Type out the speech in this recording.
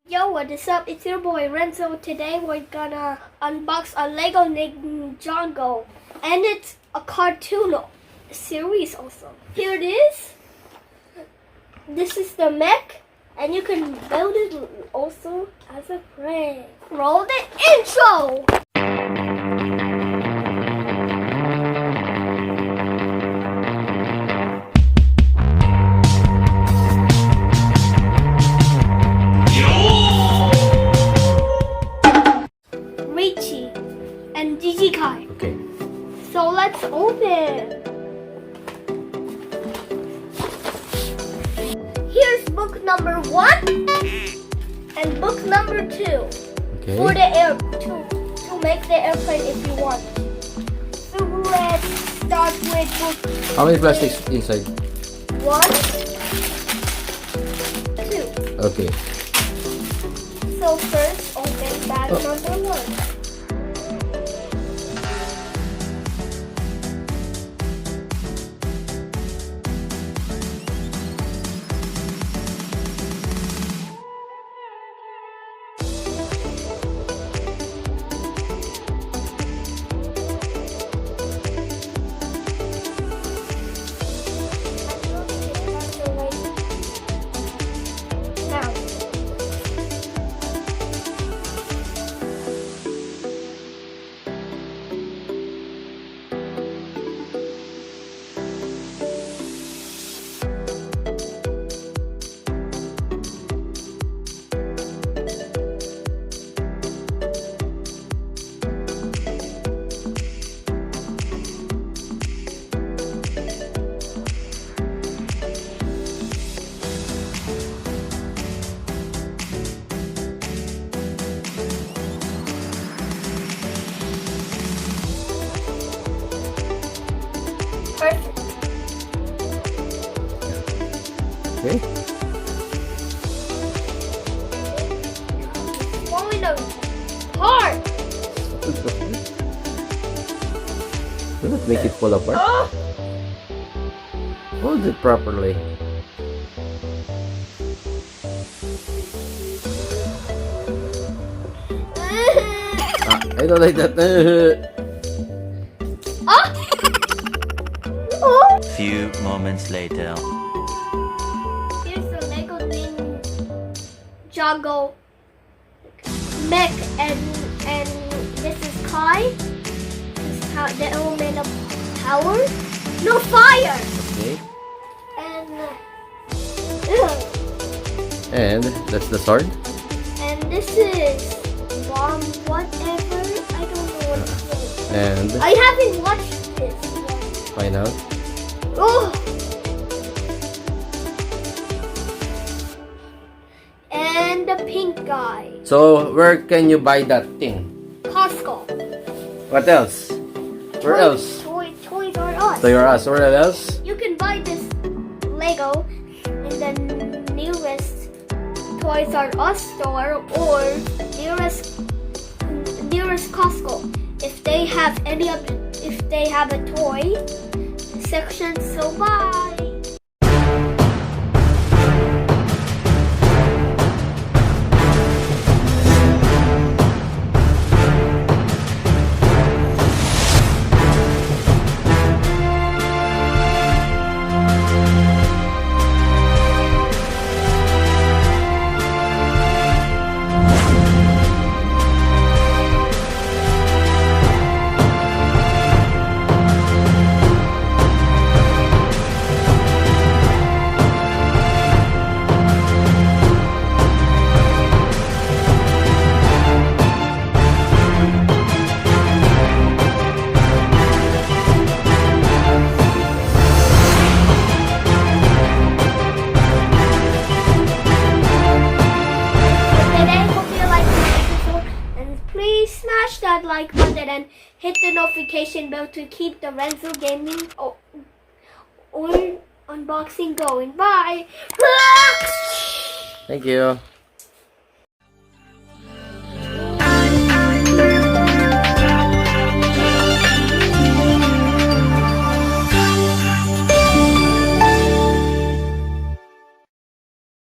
Yo, what is up? It's your boy Renzo. Today we're gonna unbox a LEGO Ninjago, and it's a cartoon series also. Here it is. This is the mech, and you can build it also as a friend. Roll the intro! And Gigi Kai. Okay. So let's open. Here's book number 1 and book number 2. Okay. For the to make the airplane if you want. So let's start with book. How many plastics inside? 1, 2. Okay. So first open bag number 1. Perfect. Okay. Falling apart. Do not make it fall apart. Oh. Hold it properly. I don't like that. Oh. Few moments later. Here's the LEGO Ninjago mech, and this is Kai. This is how the element of power. No fire. Okay. And And that's the sword. and this is bomb whatever. I don't know what it is. And I haven't watched this one. find out. Oh. And the pink guy. So where can you buy that thing? Costco. What else? Where else? Toys R Us. Toys R Us. Where else? You can buy this Lego in the nearest Toys R Us store or nearest Costco if they have a toy section. So bye. Please smash that like button and hit the notification bell to keep the Renzo Gaming or unboxing going. Bye! Thank you.